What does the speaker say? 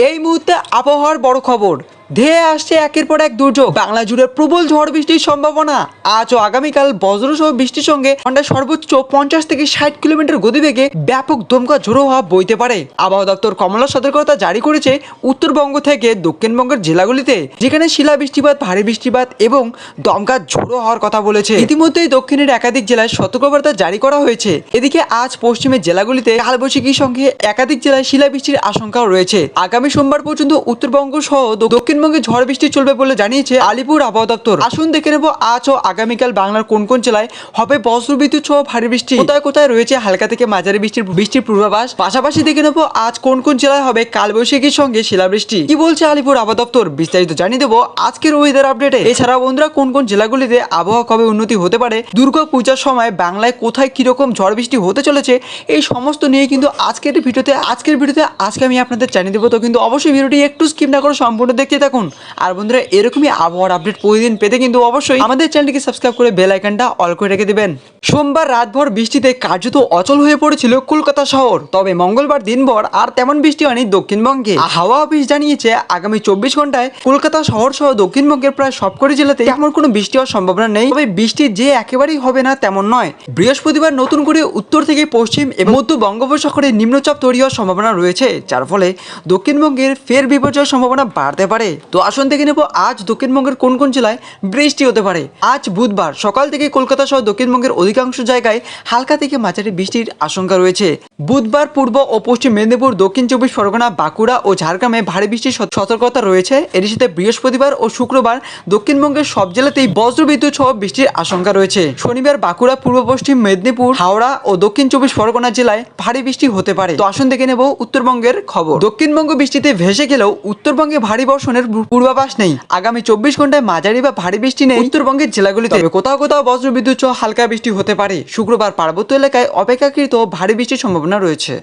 এই মুহূর্তে আবহাওয়ার বড় খবর। ধেয়ে আসছে একের পর এক দুর্যোগ। বাংলা জুড়ে প্রবল ঝড় বৃষ্টির সম্ভাবনা। আজ ও আগামীকাল বজ্রসহ বৃষ্টির সঙ্গে ঘন্টায় সর্বোচ্চ 50 থেকে 60 কিলোমিটার গতিবেগে ব্যাপক দমকা ঝোড়ো হওয়া বইতে পারে। আবহাওয়া দপ্তর কমলা সতর্কতা জারি করেছে উত্তরবঙ্গ থেকে দক্ষিণবঙ্গের জেলাগুলিতে, যেখানে শিলা বৃষ্টিপাত, ভারী বৃষ্টিপাত এবং দমকা ঝোড়ো হওয়ার কথা বলেছে। ইতিমধ্যেই দক্ষিণের একাধিক জেলায় সতর্কবার্তা জারি করা হয়েছে। এদিকে আজ পশ্চিমের জেলাগুলিতে কালবৈশাখীর সঙ্গে একাধিক জেলায় শিলাবৃষ্টির আশঙ্কাও রয়েছে। আগামী সোমবার পর্যন্ত উত্তরবঙ্গ সহ দক্ষিণবঙ্গে ঝড় বৃষ্টি চলবে বলে জানিয়েছে আলিপুর আবহাওয়া দপ্তর। আসুন দেখে নেব আজ ও আগামীকাল বাংলার কোন কোন জেলায় হবে বজ্রবিদ্যুৎ সহ ভারী বৃষ্টি, কোথায় কোথায় রয়েছে হালকা থেকে মাঝারি বৃষ্টির পূর্বাভাস। পাশাপাশি দেখে নেব আজ কোন কোন জেলায় হবে কালবৈশাখীর সঙ্গে শিলাবৃষ্টি। কি বলছে আলিপুর আবহাওয়া দপ্তর, বিস্তারিত জানিয়ে দেবো আজকের ওয়েদার আপডেটে। এছাড়াও বন্ধুরা, কোন কোন জেলাগুলিতে আবহাওয়া কবে উন্নতি হতে পারে, দুর্গা পূজার সময় বাংলায় কোথায় কিরকম ঝড় বৃষ্টি হতে চলেছে, এই সমস্ত নিয়ে কিন্তু আজকের ভিডিওতে আজকে আমি আপনাদের জানিয়ে দেবো। তো কিন্তু অবশ্যই ভিডিওটি একটু স্কিপ না করে সম্পূর্ণ দেখতে থাকুন। আর বন্ধুরা, এরকমই আবহাওয়ার আপডেট প্রতিদিন পেতে কিন্তু অবশ্যই আমাদের চ্যানেলটিকে সাবস্ক্রাইব করে বেল আইকনটা অল করে রেখে দিবেন। সোমবার রাতভর বৃষ্টিতে কার্যত অচল হয়ে পড়েছিল কলকাতা শহর। তবে মঙ্গলবার দিনভর আর তেমন বৃষ্টি হয়নি দক্ষিণবঙ্গে। হাওয়া অফিস জানিয়েছে আগামী 24 ঘন্টায় কলকাতা শহর সহ দক্ষিণবঙ্গের প্রায় সবকটি জেলাতে তেমন কোনো বৃষ্টি হওয়ার সম্ভাবনা নেই। তবে বৃষ্টি যে একেবারেই হবে না তেমন নয়। বৃহস্পতিবার নতুন করে উত্তর থেকে পশ্চিম এবং মধ্য বঙ্গোপসাগরে নিম্নচাপ তৈরি হওয়ার সম্ভাবনা রয়েছে, যার ফলে দক্ষিণবঙ্গের ফের বিপর্যয়ের সম্ভাবনা বাড়তে পারে। তো আসুন দেখে নেব আজ দক্ষিণবঙ্গের কোন কোন জেলায় বৃষ্টি হতে পারে। আজ বুধবার সকাল থেকে কলকাতা সহ দক্ষিণবঙ্গের অধিকাংশ জায়গায় হালকা থেকে মাঝারি বৃষ্টির আশঙ্কা রয়েছে। বুধবার পূর্ব ও পশ্চিম মেদিনীপুর, দক্ষিণ 24 পরগনা, বাঁকুড়া ও ঝাড়গ্রামে ভারী বৃষ্টির সতর্কতা রয়েছে। এর সাথে বৃহস্পতিবার ও শুক্রবার দক্ষিণবঙ্গের সব জেলাতেই বজ্রবিদ্যুৎ সহ বৃষ্টির আশঙ্কা রয়েছে। শনিবার বাঁকুড়া, পূর্ব পশ্চিম মেদিনীপুর, হাওড়া ও দক্ষিণ 24 পরগনা জেলায় ভারী বৃষ্টি হতে পারে। তো আসুন দেখে নেব উত্তরবঙ্গের খবর। দক্ষিণবঙ্গ বৃষ্টিতে ভেসে গেলেও উত্তরবঙ্গে ভারী বর্ষণের পূর্বাভাস নেই। আগামী 24 ঘন্টায় মাঝারি বা ভারী বৃষ্টি নেই উত্তরবঙ্গের জেলাগুলিতে। তবে কোথাও কোথাও বজ্রবিদ্যুৎ সহ হালকা বৃষ্টি হতে পারে। শুক্রবার পার্বত্য এলাকায় অপেক্ষাকৃত ভারী বৃষ্টির সম্ভাবনা রয়েছে।